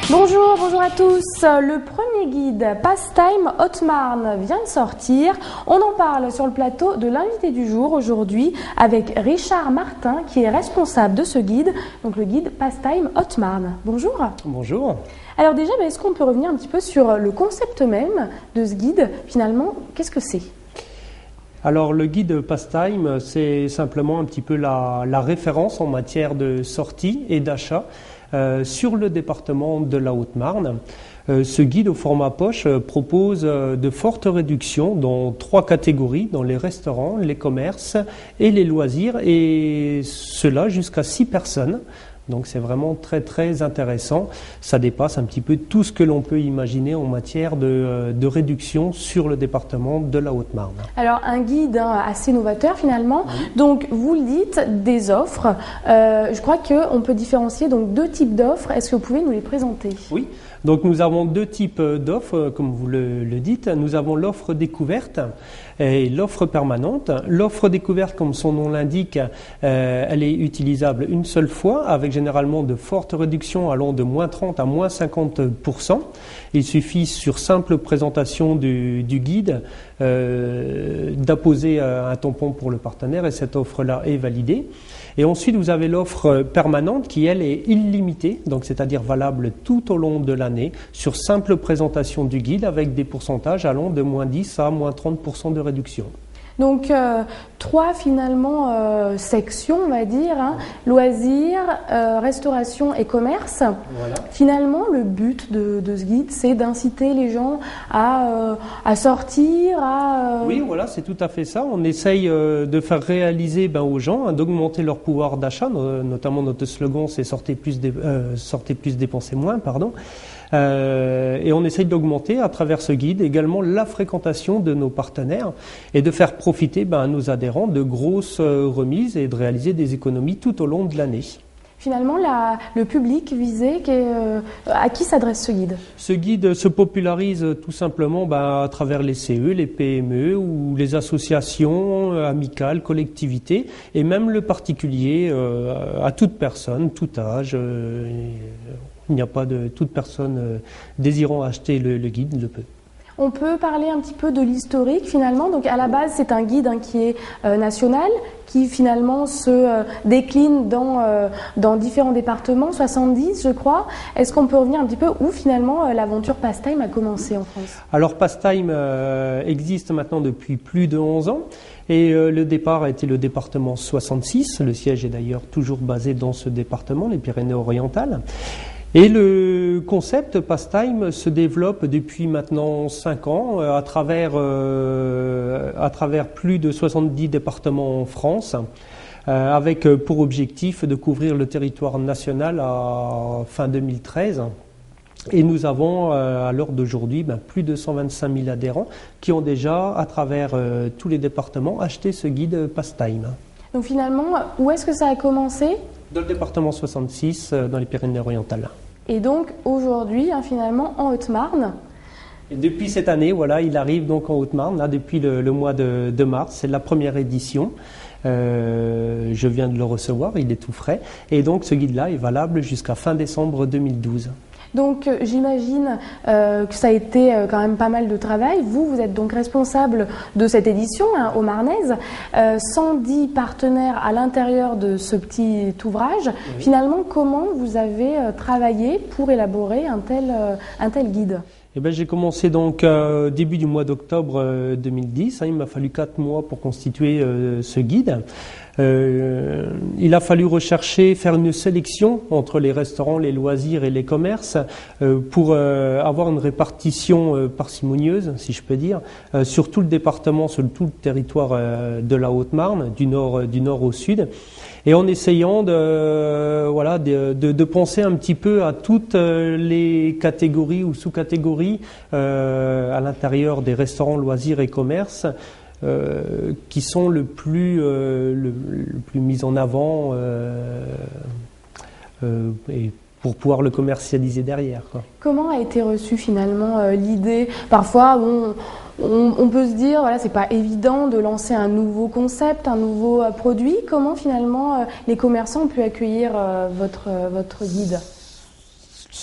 Bonjour à tous. Le premier guide Pastime Haute-Marne vient de sortir. On en parle sur le plateau de l'invité du jour aujourd'hui avec Richard Martin qui est responsable de ce guide, donc le guide Pastime Haute-Marne. Bonjour. Bonjour. Alors déjà, est-ce qu'on peut revenir un petit peu sur le concept même de ce guide? Finalement, qu'est-ce que c'est? Alors le guide Pastime, c'est simplement un petit peu la référence en matière de sortie et d'achat sur le département de la Haute-Marne. Ce guide au format poche propose de fortes réductions dans 3 catégories, dans les restaurants, les commerces et les loisirs, et cela jusqu'à 6 personnes. Donc c'est vraiment très très intéressant. Ça dépasse un petit peu tout ce que l'on peut imaginer en matière de réduction sur le département de la Haute-Marne. Alors un guide assez novateur finalement. Oui. Donc vous le dites, des offres. Je crois qu'on peut différencier donc 2 types d'offres. Est-ce que vous pouvez nous les présenter? Oui. Donc nous avons 2 types d'offres, comme vous le dites. Nous avons l'offre découverte et l'offre permanente. L'offre découverte, comme son nom l'indique, elle est utilisable une seule fois, avec généralement de fortes réductions allant de moins 30 à moins 50%. Il suffit, sur simple présentation du guide, d'apposer un tampon pour le partenaire et cette offre-là est validée. Et ensuite, vous avez l'offre permanente qui, elle, est illimitée, donc c'est-à-dire valable tout au long de l'année, sur simple présentation du guide avec des pourcentages allant de moins 10 à moins 30% de réduction. Donc 3 finalement sections, on va dire, loisirs, restauration et commerce. Voilà. Finalement, le but de ce guide, c'est d'inciter les gens à sortir, Oui, voilà, c'est tout à fait ça. On essaye de faire réaliser aux gens, d'augmenter leur pouvoir d'achat, notamment notre slogan, c'est sortez plus, dépensez moins, pardon. Et on essaye d'augmenter à travers ce guide également la fréquentation de nos partenaires et de faire profiter à nos adhérents de grosses remises et de réaliser des économies tout au long de l'année. Finalement, le public visé, à qui s'adresse ce guide? Ce guide se popularise tout simplement à travers les CE, les PME ou les associations amicales, collectivités et même le particulier à toute personne, tout âge. Il n'y a pas de toute personne désirant acheter le guide le peut. On peut parler un petit peu de l'historique finalement. Donc à la base, c'est un guide qui est national, qui finalement se décline dans différents départements, 70 je crois. Est-ce qu'on peut revenir un petit peu où finalement l'aventure Pastime a commencé en France? Alors Pastime existe maintenant depuis plus de 11 ans. Et le départ a été le département 66. Le siège est d'ailleurs toujours basé dans ce département, les Pyrénées-Orientales. Et le concept Pastime se développe depuis maintenant 5 ans à travers plus de 70 départements en France, avec pour objectif de couvrir le territoire national à fin 2013. Et nous avons à l'heure d'aujourd'hui plus de 125 000 adhérents qui ont déjà, à travers tous les départements, acheté ce guide Pastime. Donc finalement, où est-ce que ça a commencé? Dans le département 66, dans les Pyrénées-Orientales. Et donc aujourd'hui, finalement, en Haute-Marne. Et depuis cette année, voilà, il arrive donc en Haute-Marne, là, depuis le mois de mars. C'est la première édition. Je viens de le recevoir, il est tout frais. Et donc ce guide-là est valable jusqu'à fin décembre 2012. Donc j'imagine que ça a été quand même pas mal de travail. Vous êtes donc responsable de cette édition au Marnaise. 110 partenaires à l'intérieur de ce petit ouvrage. Oui. Finalement, comment vous avez travaillé pour élaborer un tel guide? J'ai commencé donc début du mois d'octobre 2010. Il m'a fallu 4 mois pour constituer ce guide. Il a fallu faire une sélection entre les restaurants, les loisirs et les commerces pour avoir une répartition parcimonieuse, si je peux dire, sur tout le département, sur tout le territoire de la Haute-Marne, du nord au sud. Et en essayant de penser un petit peu à toutes les catégories ou sous-catégories à l'intérieur des restaurants, loisirs et commerces qui sont le plus mis en avant et pour pouvoir le commercialiser derrière, quoi. Comment a été reçue finalement l'idée? Parfois, on peut se dire, voilà, c'est pas évident de lancer un nouveau concept, un nouveau produit. Comment finalement les commerçants ont pu accueillir votre guide?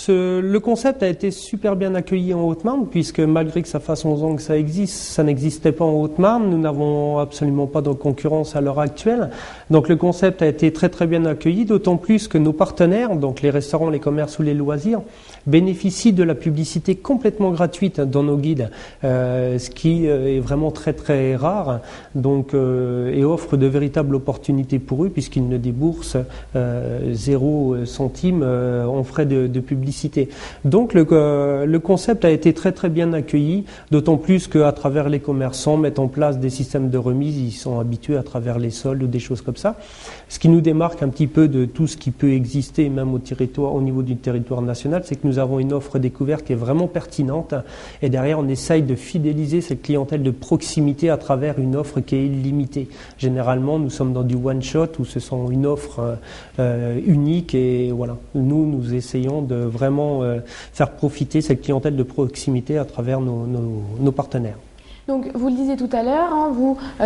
Le concept a été super bien accueilli en Haute-Marne, puisque malgré que ça fasse 11 ans que ça existe, ça n'existait pas en Haute-Marne. Nous n'avons absolument pas de concurrence à l'heure actuelle. Donc le concept a été très très bien accueilli, d'autant plus que nos partenaires, donc les restaurants, les commerces ou les loisirs, bénéficient de la publicité complètement gratuite dans nos guides, ce qui est vraiment très très rare, donc, et offre de véritables opportunités pour eux, puisqu'ils ne déboursent 0 centime en frais de publicité. Donc le concept a été très très bien accueilli, d'autant plus qu'à travers les commerçants mettent en place des systèmes de remise, ils sont habitués à travers les soldes ou des choses comme ça, ce qui nous démarque un petit peu de tout ce qui peut exister même au niveau du territoire national, c'est que nous avons une offre découverte qui est vraiment pertinente, et derrière on essaye de fidéliser cette clientèle de proximité à travers une offre qui est illimitée. Généralement nous sommes dans du one shot où ce sont une offre unique, et voilà, nous essayons de vraiment faire profiter cette clientèle de proximité à travers nos partenaires. Donc, vous le disiez tout à l'heure, hein,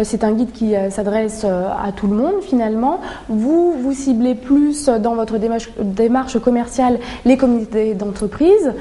c'est un guide qui s'adresse à tout le monde finalement. Vous ciblez plus dans votre démarche commerciale les communautés d'entreprises.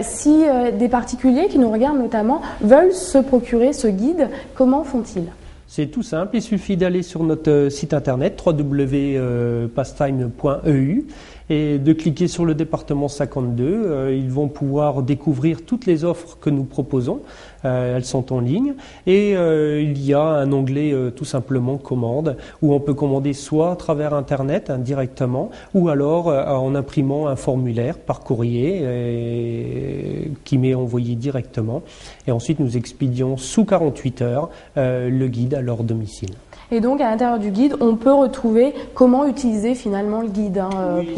Si des particuliers qui nous regardent notamment veulent se procurer ce guide, comment font-ils ? C'est tout simple, il suffit d'aller sur notre site internet www.pastime.eu et de cliquer sur le département 52. Ils vont pouvoir découvrir toutes les offres que nous proposons. Elles sont en ligne, et il y a un onglet tout simplement commande, où on peut commander soit à travers internet directement, ou alors en imprimant un formulaire par courrier qui m'est envoyé directement, et ensuite nous expédions sous 48 heures le guide à leur domicile. Et donc, à l'intérieur du guide, on peut retrouver comment utiliser finalement le guide. Oui,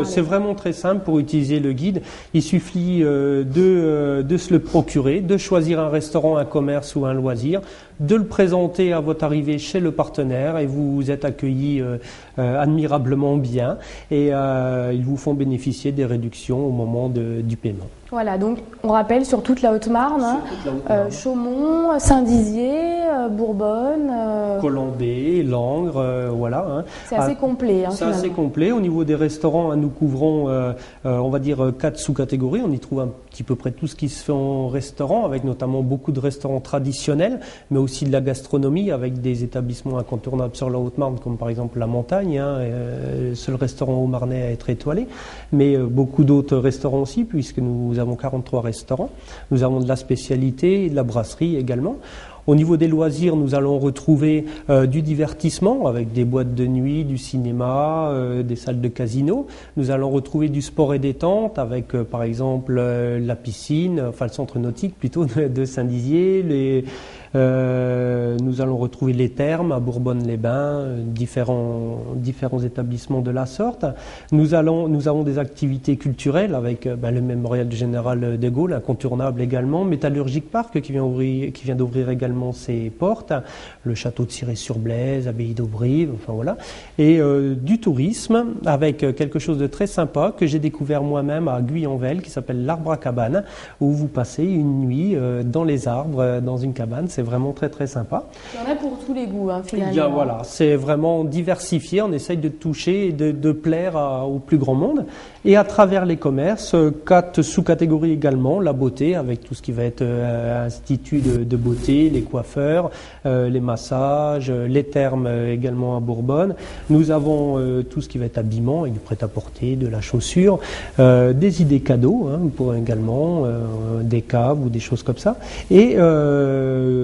c'est vraiment très simple pour utiliser le guide. Il suffit de se le procurer, de choisir un restaurant, un commerce ou un loisir, de le présenter à votre arrivée chez le partenaire, et vous êtes accueillis admirablement bien, et ils vous font bénéficier des réductions au moment du paiement. Voilà, donc on rappelle sur toute la Haute-Marne, Chaumont, Saint-Dizier, Bourbonne, Colombey, Langres, voilà. Hein. C'est assez complet. C'est assez complet. Au niveau des restaurants, nous couvrons, on va dire, 4 sous-catégories. On y trouve un petit peu près tout ce qui se fait en restaurant, avec notamment beaucoup de restaurants traditionnels, mais aussi de la gastronomie, avec des établissements incontournables sur la Haute-Marne, comme par exemple la Montagne, hein, seul restaurant haut-marnais à être étoilé, mais beaucoup d'autres restaurants aussi, puisque nous avons 43 restaurants. Nous avons de la spécialité et de la brasserie également. Au niveau des loisirs, nous allons retrouver du divertissement avec des boîtes de nuit, du cinéma, des salles de casino. Nous allons retrouver du sport et détente avec par exemple la piscine, enfin le centre nautique plutôt de Saint-Dizier. Nous allons retrouver les thermes à Bourbonne-les-Bains, différents établissements de la sorte. Nous avons des activités culturelles avec le Mémorial général de Gaulle, incontournable également, Métallurgique Park qui vient d'ouvrir également ses portes, le château de Ciré-sur-Blaise, Abbaye d'Auberive, enfin voilà, et du tourisme avec quelque chose de très sympa que j'ai découvert moi-même à Guyanvel qui s'appelle l'Arbre à Cabane, où vous passez une nuit dans les arbres, dans une cabane. C'est vraiment très très sympa. Il y en a pour tous les goûts, hein, finalement. Voilà, c'est vraiment diversifié. On essaye de toucher et de plaire au plus grand monde. Et à travers les commerces, 4 sous-catégories également, la beauté avec tout ce qui va être institut de beauté, les coiffeurs, les massages, les thermes également à Bourbonne. Nous avons tout ce qui va être habillement avec du prêt-à-porter, de la chaussure, des idées cadeaux pour également des caves ou des choses comme ça. Et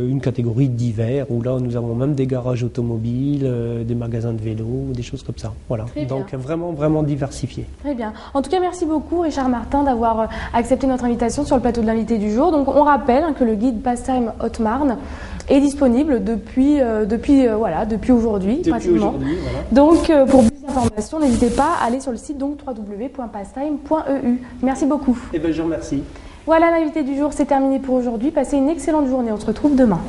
une catégorie d'hiver où là nous avons même des garages automobiles, des magasins de vélos, des choses comme ça. Voilà. Donc vraiment vraiment diversifié. Très bien. En tout cas, merci beaucoup Richard Martin d'avoir accepté notre invitation sur le plateau de l'invité du jour. Donc on rappelle que le guide Pastime Haute-Marne est disponible depuis aujourd'hui pratiquement. Voilà. Donc pour plus d'informations, n'hésitez pas à aller sur le site donc www.pastime.eu. Merci beaucoup. Eh bien, je vous remercie. Voilà, l'invité du jour, c'est terminé pour aujourd'hui. Passez une excellente journée. On se retrouve demain.